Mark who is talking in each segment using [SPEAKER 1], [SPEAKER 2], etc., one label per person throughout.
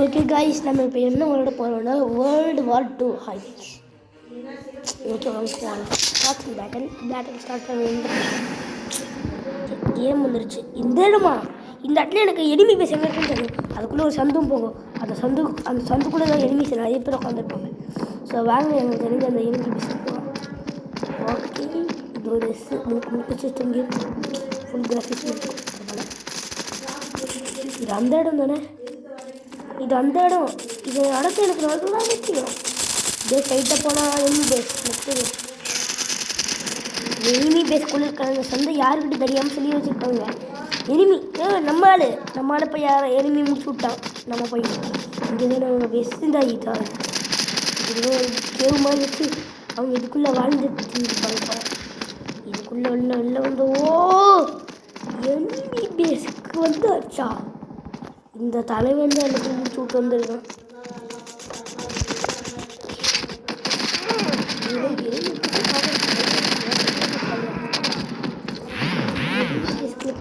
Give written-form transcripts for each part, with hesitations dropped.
[SPEAKER 1] Okay guys, நம்ம இப்போ என்ன விளையாட போகிறோம்னா world war 2 highlights. Okay battle start பண்ண கேம் வந்துருச்சு. இந்த இடத்துல எனக்கு எனிமி பேஸ் எங்கே இருக்குன்னு தெரியும். அதுக்குள்ளே ஒரு சந்தும் போகும். அந்த சந்துக்குள்ளே தான் எனிமிஸ் நிறைய பேர் உட்காந்துருப்பாங்க. ஸோ வாங்க, எனக்கு தெரிஞ்ச அந்த எனிமி பேஸ் இருக்கும். ஓகே, இது ஒரு சிஸ்டம் கேம், ஃபுல் கிராஃபிக்ஸ் இருக்கும். இது அந்த இடம் தானே, இது அந்த இடம். இது இடத்த எனக்கு நல்லா தெரியும். இதே சைட்டாக போனால் எனிமி பேஸ் எனக்கு தெரியும். எனிமி பேஸ்க்குள்ளே இருக்காங்க. சந்தை யாருக்கிட்ட தெரியாமல் சொல்லி வச்சுருக்காங்க. எனிமி நம்ம ஆள் போய் யாரை எனிமி முடிச்சு விட்டான். நம்ம போய் இங்கே தானே அவங்க பெஸ்ட் இருந்தா இது ஒரு கேவ் மாதிரி வச்சு அவங்க இதுக்குள்ளே வாழ்ந்துட்டு இருப்பாங்க. இதுக்குள்ளே வெளில வந்து எனிமி பேஸுக்கு வந்து ஆச்சா. இந்த தலைவன் தான் எனக்கு முடிச்சு விட்டு வந்துருக்கான்.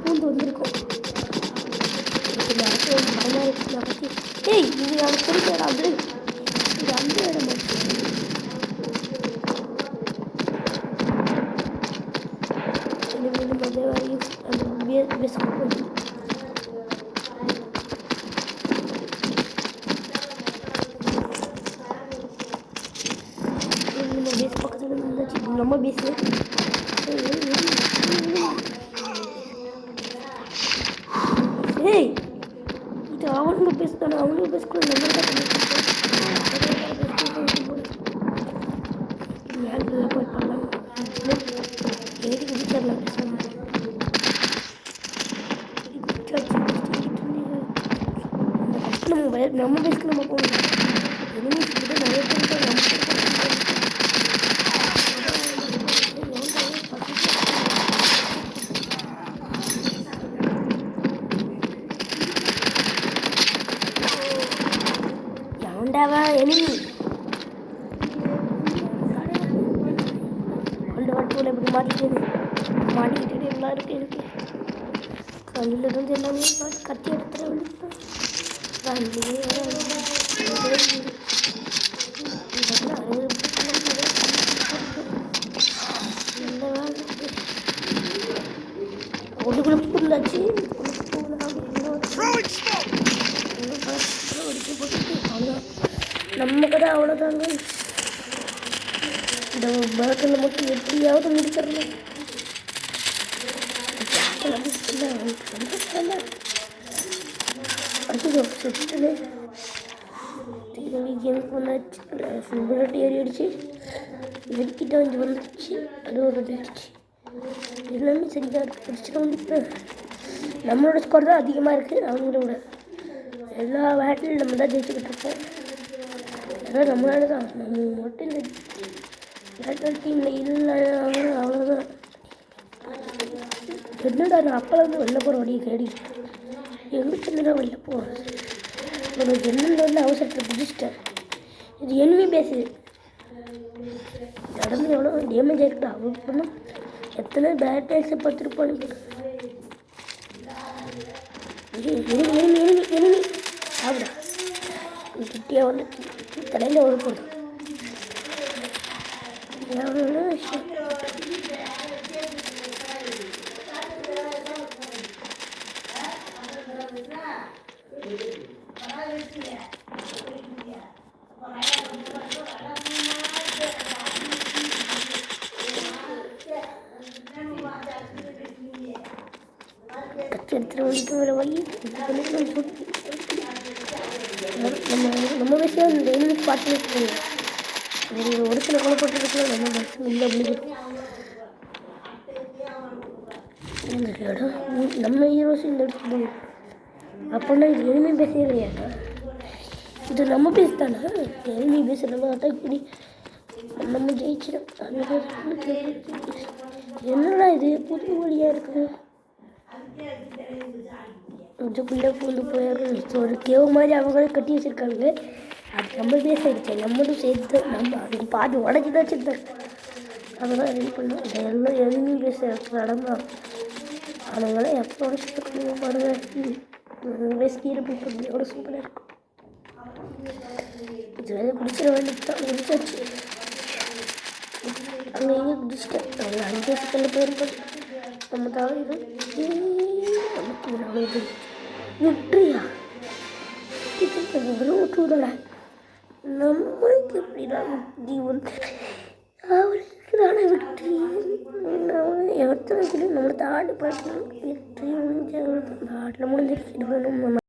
[SPEAKER 1] பூந்து வந்திருக்கோம். ஏய், இது எனக்கு பிடிக்காது. இது அந்த இடம் பக்கத்தில் நம்ம பேசு. ஏய், இது அவனுங்க பேசுதானே, அவனுங்க பேசக்கூட நம்ம தான் போய் பண்ணலாம். எதுக்கு விசாரலாம் பேசலாம். நம்ம பேசுக்கு நம்ம போகணும். எனிமீஸ் கிட்ட நிறைய பேர் எவன்டாவா எனிமி அந்த வட்டூரில் இப்படி மாட்டிக்கிட்டு எல்லாம் இருக்கு. எனக்கு கல்லில் இருந்து எல்லாமே கட்டி எடுத்துகிட்டு வந்துட்டோம். ஒன்றுக்குள்ள புரிஞ்சாச்சு. நம்ம கடை அவ்வளோதாங்க. இந்த பேட்டில் மட்டும் எப்படியாவது முடிச்சிடணும். ஃபுல் புல்லட் ஏறி அடிச்சு வெடிக்கிட்ட வந்துச்சு. அது ஒரு அடிச்சு எல்லாமே சரியாக இருக்குது. பிடிச்சிட்டு வந்து நம்மளோட ஸ்கோர் தான் அதிகமாக இருக்குது. அவங்களோட எல்லா பேட்டிலும் நம்ம தான் ஜெயிச்சுக்கிட்டு இருப்போம். அதான் நம்மளால தான். நம்ம மட்டும் இந்த பேட்டில் டீமில் இல்லை, அவ்வளோதான். என்னடா நான் அப்போலாம் வெளில போகிற வழியை தேடி எங்கே சின்னதாக வெளில போகிறேன். ஒரு ஜன்னல் வந்து அவசரத்தில் பிடிச்சிட்டேன். இது எனிமி பேஸு. நடந்து எவ்வளோ டேமேஜ் ஆகிருக்குது. அவ்வளோ பண்ணோம். எத்தனை பேட் டைல்ஸை பார்த்துருப்பான்னு எனிமி சாப்பிடா கிட்டியாக வந்து தலையில் ஒரு போடுது. எவ்வளோ விஷயம். நம்ம விஷயம் இந்த எனிமி பார்த்து ஒரு சில கொலைப்பட்டிருக்கலாம். நம்ம பஸ் இல்லை முடிஞ்சிடும். இந்த இடம் நம்ம ஹீரோஸ் இந்த இடத்துக்கு போகணும். அப்படின்னா இது எனிமி பேஸே கிடையாது. இது நம்ம பேஸ் தானே. எனிமி பேஸ் நம்ம அட்டாக் பண்ணி நம்ம ஜெயிச்சிடும். என்னடா இது புது வழியாக இருக்குது. கொஞ்சம் பிள்ளை பூந்து போயிடும். ஒரு கேவ் மாதிரி அவங்களே கட்டி வச்சுருக்காங்க. அது நம்ம பேச ஆகிடுச்சு நம்மளும் சேர்த்து நம்ம அதுக்கு பாதி உடஞ்சி தான் வச்சுருந்தேன் அதெல்லாம் ரெடி பண்ணோம் இதெல்லாம் எதுவும் பேச நடந்தான் அதனால எப்போ உடச்சிட்டு பாருங்கள் ஸ்கீரை போய் பண்ணி எவ்வளோ சூப்பராக இருக்கும் இது குடிச்சிட வேண்டியது தான் குடிச்சாச்சு அங்கே இங்கே குடிச்சிட்டேன் அவங்க அங்கே சிக்கலில் போயிருப்போம் நம்ம தான் நமக்கு விட்டுறியா விட்டுவிடல நம்மளுக்கு எப்படிதான் நீ வந்து அவருக்கு தானே விட்டு எத்தனை கூட நம்மளை தாண்டி பார்க்கணும் வெற்றி முடிஞ்ச தாட்டில் முடிஞ்சிருச்சு